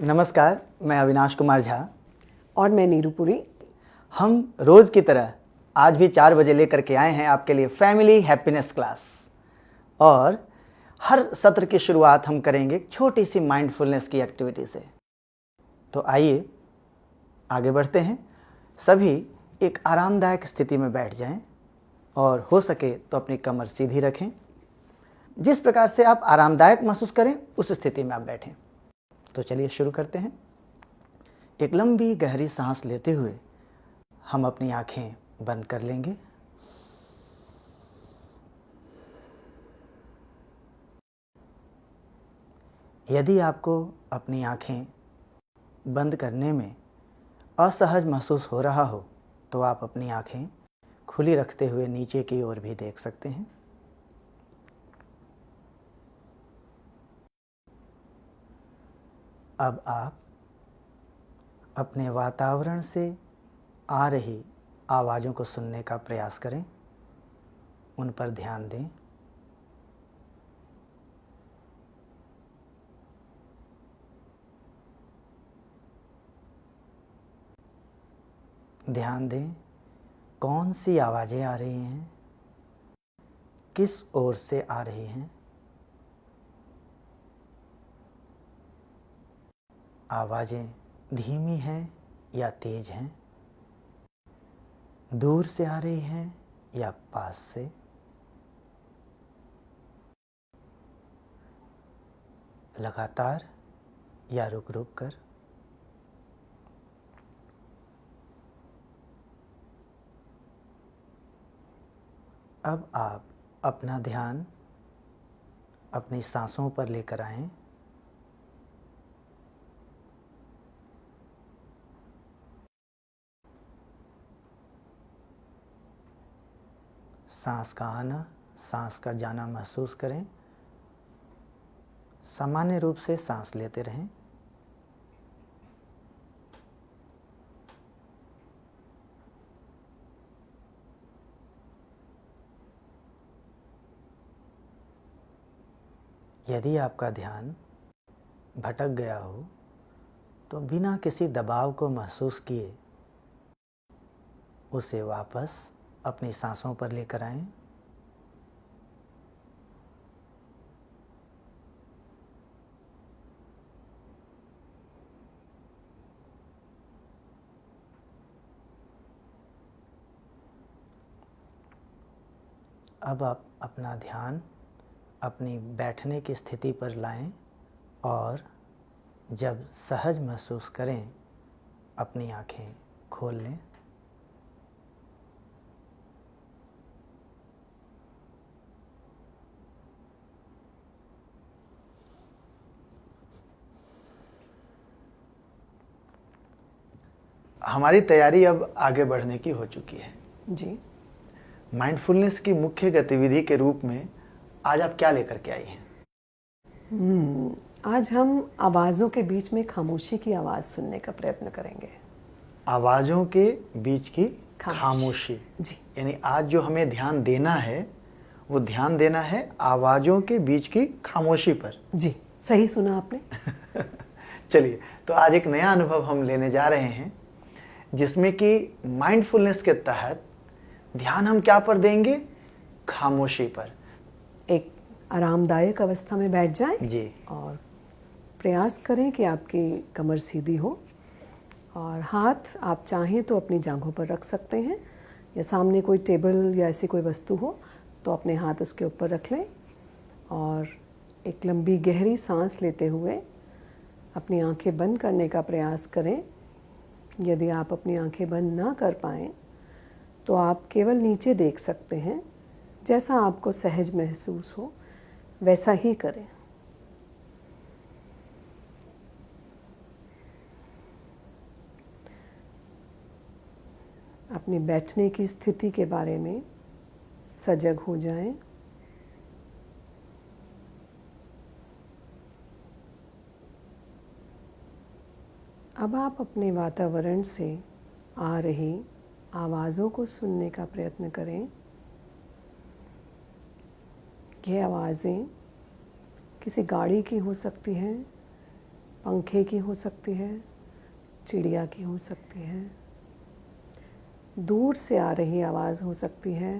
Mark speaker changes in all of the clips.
Speaker 1: नमस्कार, मैं अविनाश कुमार झा।
Speaker 2: और मैं नीरूपुरी।
Speaker 1: हम रोज़ की तरह आज भी 4 बजे लेकर के आए हैं आपके लिए फैमिली हैप्पीनेस क्लास। और हर सत्र की शुरुआत हम करेंगे एक छोटी सी माइंडफुलनेस की एक्टिविटी से। तो आइए आगे बढ़ते हैं। सभी एक आरामदायक स्थिति में बैठ जाएं और हो सके तो अपनी कमर सीधी रखें। जिस प्रकार से आप आरामदायक महसूस करें उस स्थिति में आप बैठें। तो चलिए शुरू करते हैं। एक लंबी गहरी सांस लेते हुए हम अपनी आंखें बंद कर लेंगे। यदि आपको अपनी आंखें बंद करने में असहज महसूस हो रहा हो तो आप अपनी आंखें खुली रखते हुए नीचे की ओर भी देख सकते हैं। अब आप अपने वातावरण से आ रही आवाज़ों को सुनने का प्रयास करें, उन पर ध्यान दें। ध्यान दें कौन सी आवाज़ें आ रही हैं, किस ओर से आ रही हैं। आवाज़ें धीमी हैं या तेज़ हैं, दूर से आ रही हैं या पास से। लगातार या रुक रुक कर। अब आप अपना ध्यान अपनी सांसों पर लेकर आएं। सांस का आना, सांस का जाना महसूस करें। सामान्य रूप से सांस लेते रहें। यदि आपका ध्यान भटक गया हो तो बिना किसी दबाव को महसूस किए उसे वापस अपनी सांसों पर लेकर आएं। अब आप अपना ध्यान अपनी बैठने की स्थिति पर लाएं और जब सहज महसूस करें अपनी आंखें खोल लें। हमारी तैयारी अब आगे बढ़ने की हो चुकी है
Speaker 2: जी।
Speaker 1: माइंडफुलनेस की मुख्य गतिविधि के रूप में आज आप क्या लेकर के आई हैं?
Speaker 2: आज हम आवाज़ों के बीच में खामोशी की आवाज़ सुनने का प्रयत्न करेंगे।
Speaker 1: आवाज़ों के बीच की खामोशी।
Speaker 2: जी।
Speaker 1: यानी आज जो हमें ध्यान देना है वो ध्यान देना है आवाज़ों के बीच की खामोशी पर।
Speaker 2: जी, सही सुना आपने।
Speaker 1: चलिए, तो आज एक नया अनुभव हम लेने जा रहे हैं जिसमें कि माइंडफुलनेस के तहत ध्यान हम क्या पर देंगे? खामोशी पर।
Speaker 2: एक आरामदायक अवस्था में बैठ जाएं
Speaker 1: जी।
Speaker 2: और प्रयास करें कि आपकी कमर सीधी हो और हाथ आप चाहें तो अपनी जांघों पर रख सकते हैं या सामने कोई टेबल या ऐसी कोई वस्तु हो तो अपने हाथ उसके ऊपर रख लें और एक लंबी गहरी सांस लेते हुए अपनी आंखें बंद करने का प्रयास करें। यदि आप अपनी आंखें बंद ना कर पाएँ तो आप केवल नीचे देख सकते हैं। जैसा आपको सहज महसूस हो वैसा ही करें। अपने बैठने की स्थिति के बारे में सजग हो जाएं। अब आप अपने वातावरण से आ रही आवाज़ों को सुनने का प्रयत्न करें। ये आवाज़ें किसी गाड़ी की हो सकती हैं पंखे की हो सकती है, चिड़िया की हो सकती है, दूर से आ रही आवाज़ हो सकती है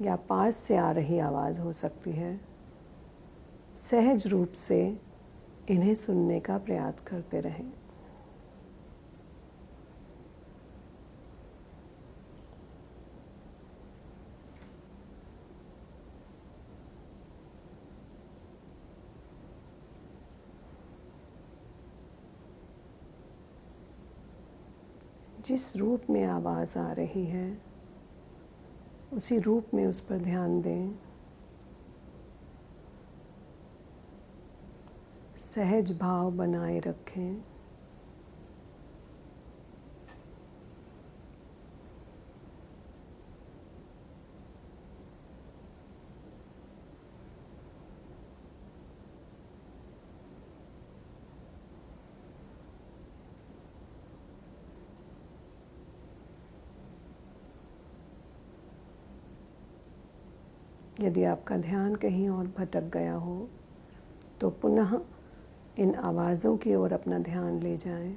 Speaker 2: या पास से आ रही आवाज़ हो सकती है। सहज रूप से इन्हें सुनने का प्रयास करते रहें। जिस रूप में आवाज़ आ रही है उसी रूप में उस पर ध्यान दें। सहज भाव बनाए रखें। यदि आपका ध्यान कहीं और भटक गया हो तो पुनः इन आवाज़ों की ओर अपना ध्यान ले जाएं।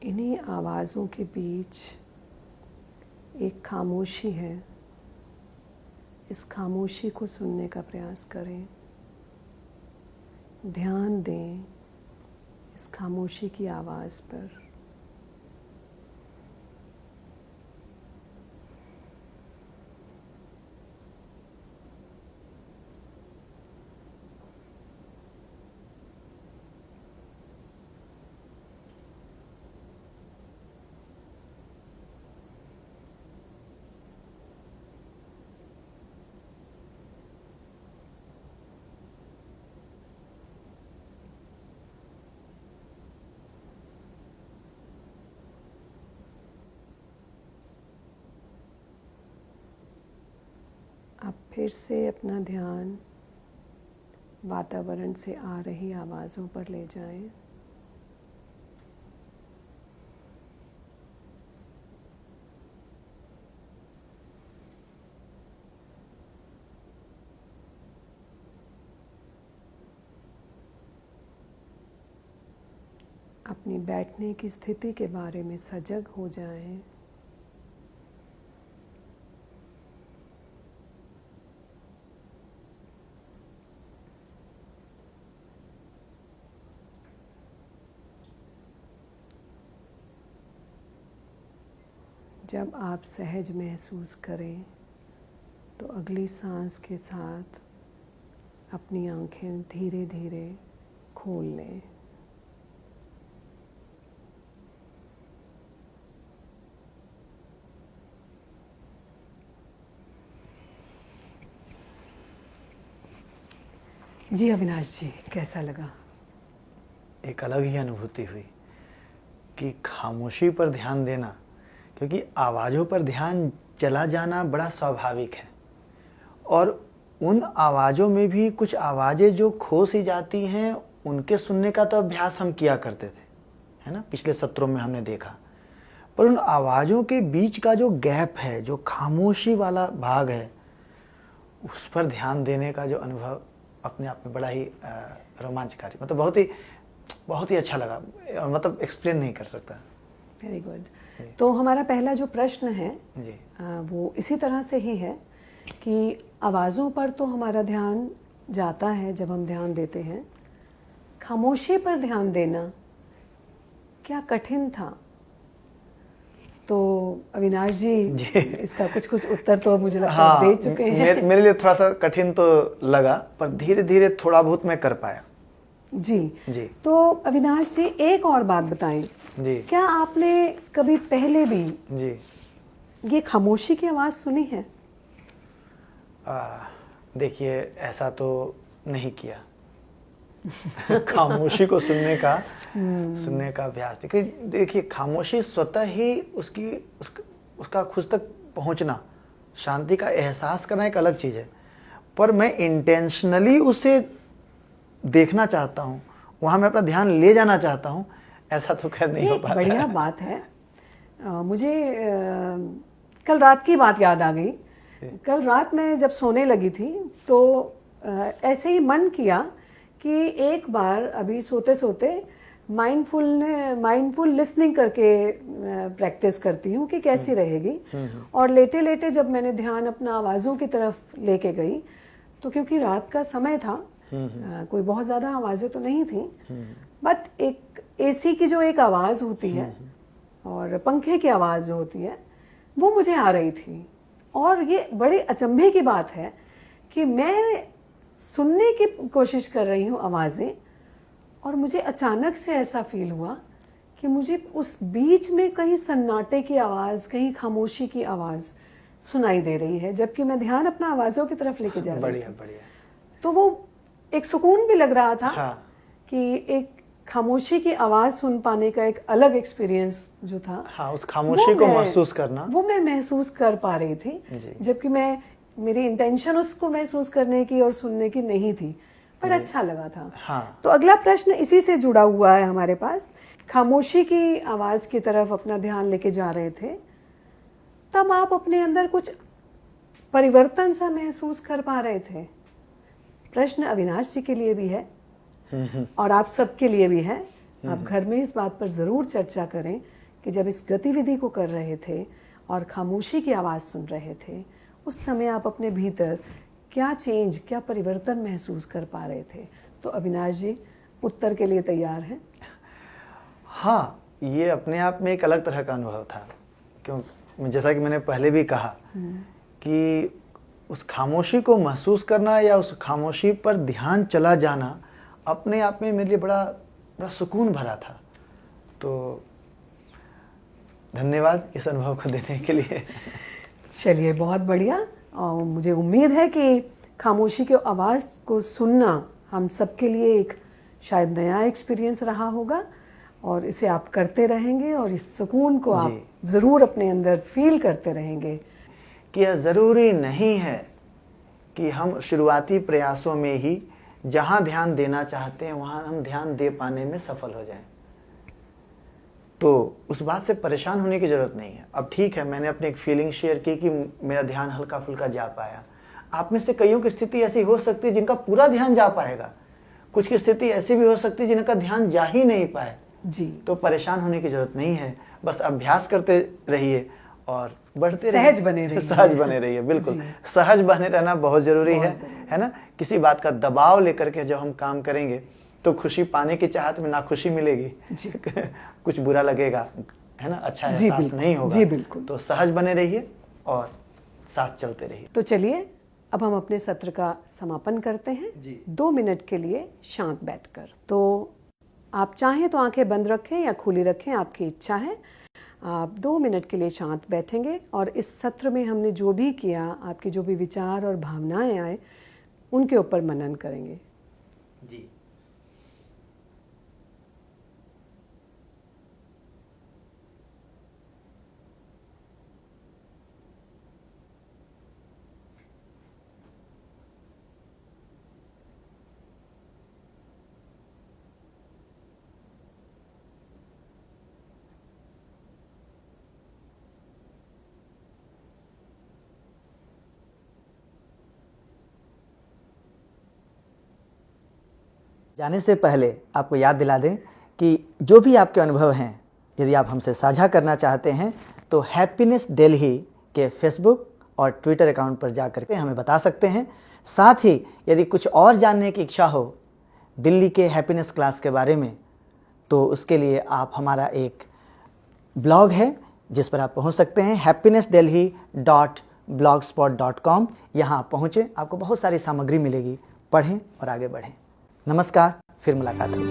Speaker 2: इन्हीं आवाज़ों के बीच एक खामोशी है। इस खामोशी को सुनने का प्रयास करें। ध्यान दें इस खामोशी की आवाज़ पर। अब फिर से अपना ध्यान वातावरण से आ रही आवाज़ों पर ले जाएं। अपनी बैठने की स्थिति के बारे में सजग हो जाएं। जब आप सहज महसूस करें तो अगली सांस के साथ अपनी आंखें धीरे धीरे खोल लें। जी अविनाश जी, कैसा लगा?
Speaker 1: एक अलग ही अनुभूति हुई कि खामोशी पर ध्यान देना, क्योंकि आवाज़ों पर ध्यान चला जाना बड़ा स्वाभाविक है, और उन आवाज़ों में भी कुछ आवाज़ें जो खो सी जाती हैं उनके सुनने का तो अभ्यास हम किया करते थे, है ना, पिछले सत्रों में हमने देखा। पर उन आवाज़ों के बीच का जो गैप है, जो खामोशी वाला भाग है, उस पर ध्यान देने का जो अनुभव अपने आप में बड़ा ही रोमांचकारी, मतलब बहुत ही अच्छा लगा, मतलब एक्सप्लेन नहीं कर सकता।
Speaker 2: Very good. तो हमारा पहला जो प्रश्न है
Speaker 1: जी,
Speaker 2: वो इसी तरह से ही है कि आवाज़ों पर तो हमारा ध्यान जाता है जब हम ध्यान देते हैं, खामोशी पर ध्यान देना क्या कठिन था? तो अविनाश जी इसका कुछ उत्तर तो मुझे लगता है दे चुके हैं।
Speaker 1: मेरे लिए थोड़ा सा कठिन तो लगा, पर धीरे धीरे थोड़ा बहुत मैं कर पाया।
Speaker 2: जी
Speaker 1: जी।
Speaker 2: तो अविनाश जी एक और बात बताएं।
Speaker 1: जी।
Speaker 2: क्या आपने कभी पहले भी
Speaker 1: जी
Speaker 2: ये खामोशी की आवाज़ सुनी है?
Speaker 1: देखिए, ऐसा तो नहीं किया। खामोशी को सुनने का अभ्यास। देखिए, खामोशी स्वतः ही उसका खुद तक पहुंचना, शांति का एहसास करना एक अलग चीज़ है, पर मैं इंटेंशनली उसे देखना चाहता हूँ, वहाँ मैं अपना ध्यान ले जाना चाहता हूँ, ऐसा तो खैर नहीं हो पाता।
Speaker 2: बढ़िया बात है। मुझे कल रात की बात याद आ गई। कल रात मैं जब सोने लगी थी तो ऐसे ही मन किया कि एक बार अभी सोते सोते माइंडफुल लिसनिंग करके प्रैक्टिस करती हूँ कि कैसी रहेगी। और लेटे लेटे जब मैंने ध्यान अपना आवाज़ों की तरफ लेके गई, तो क्योंकि रात का समय था, कोई बहुत ज़्यादा आवाज़ें तो नहीं थी, बट एक एसी की जो एक आवाज़ होती है और पंखे की आवाज़ जो होती है वो मुझे आ रही थी। और ये बड़े अचंभे की बात है कि मैं सुनने की कोशिश कर रही हूँ आवाज़ें, और मुझे अचानक से ऐसा फील हुआ कि मुझे उस बीच में कहीं सन्नाटे की आवाज़, कहीं खामोशी की आवाज़ सुनाई दे रही है, जबकि मैं ध्यान अपना आवाज़ों की तरफ लेके जा रही थी। बढ़िया। तो वो एक सुकून भी लग रहा था। हाँ। कि एक खामोशी की आवाज़ सुन पाने का एक अलग एक्सपीरियंस जो था, हाँ, उस खामोशी को महसूस करना, वो मैं महसूस कर पा रही थी, जबकि मेरी इंटेंशन उसको महसूस करने की और सुनने की नहीं थी, पर अच्छा लगा था। हाँ। तो अगला प्रश्न इसी से जुड़ा हुआ है हमारे पास। खामोशी की आवाज़ की तरफ अपना ध्यान लेके जा रहे थे, तब आप अपने अंदर कुछ परिवर्तन सा महसूस कर पा रहे थे? प्रश्न अविनाश जी के लिए भी है और आप सबके लिए भी है। आप घर में इस बात पर ज़रूर चर्चा करें कि जब इस गतिविधि को कर रहे थे और खामोशी की आवाज़ सुन रहे थे, उस समय आप अपने भीतर क्या परिवर्तन महसूस कर पा रहे थे? तो अविनाश जी उत्तर के लिए तैयार हैं?
Speaker 1: हाँ, ये अपने आप में एक अलग तरह का अनुभव था, क्यों जैसा कि मैंने पहले भी कहा कि उस खामोशी को महसूस करना या उस खामोशी पर ध्यान चला जाना अपने आप में मेरे लिए बड़ा सुकून भरा था। तो धन्यवाद इस अनुभव को देने के लिए।
Speaker 2: चलिए, बहुत बढ़िया। और मुझे उम्मीद है कि खामोशी की आवाज़ को सुनना हम सबके लिए एक शायद नया एक्सपीरियंस रहा होगा, और इसे आप करते रहेंगे और इस सुकून को आप ज़रूर अपने अंदर फील करते रहेंगे।
Speaker 1: कि यह ज़रूरी नहीं है कि हम शुरुआती प्रयासों में ही जहाँ ध्यान देना चाहते हैं वहाँ हम ध्यान दे पाने में सफल हो जाएं। तो उस बात से परेशान होने की ज़रूरत नहीं है। अब ठीक है, मैंने अपनी एक फीलिंग शेयर की कि मेरा ध्यान हल्का फुल्का जा पाया। आप में से कईयों की स्थिति ऐसी हो सकती है जिनका पूरा ध्यान जा पाएगा, कुछ की स्थिति ऐसी भी हो सकती है जिनका ध्यान जा ही नहीं पाए जी। तो परेशान होने की ज़रूरत नहीं है, बस अभ्यास करते रहिए और बढ़ते रहिए, सहज बने रहिए। बिल्कुल, सहज बने रहना बहुत ज़रूरी है ना। किसी बात का दबाव लेकर के जब हम काम करेंगे तो खुशी पाने की चाहत में नाखुशी मिलेगी, कुछ बुरा लगेगा, है ना, अच्छा एहसास नहीं होगा। जी बिल्कुल। तो सहज बने रहिए और साथ चलते रहिए।
Speaker 2: तो चलिए, अब हम अपने सत्र का समापन करते हैं 2 मिनट के लिए शांत बैठकर। तो आप चाहें तो आंखें बंद रखें या खुली रखें, आपकी इच्छा है। आप 2 मिनट के लिए शांत बैठेंगे और इस सत्र में हमने जो भी किया, आपके जो भी विचार और भावनाएं आए, उनके ऊपर मनन करेंगे। जी।
Speaker 1: जाने से पहले आपको याद दिला दें कि जो भी आपके अनुभव हैं, यदि आप हमसे साझा करना चाहते हैं तो हैप्पीनेस दिल्ली के फेसबुक और ट्विटर अकाउंट पर जा करके हमें बता सकते हैं। साथ ही यदि कुछ और जानने की इच्छा हो दिल्ली के हैप्पीनेस क्लास के बारे में, तो उसके लिए आप हमारा एक ब्लॉग है जिस पर आप पहुंच सकते हैं, happinessdelhi.blogspot.com। यहाँ आप पहुँचें, आपको बहुत सारी सामग्री मिलेगी, पढ़ें और आगे बढ़ें। नमस्कार, फिर मुलाकात होगी।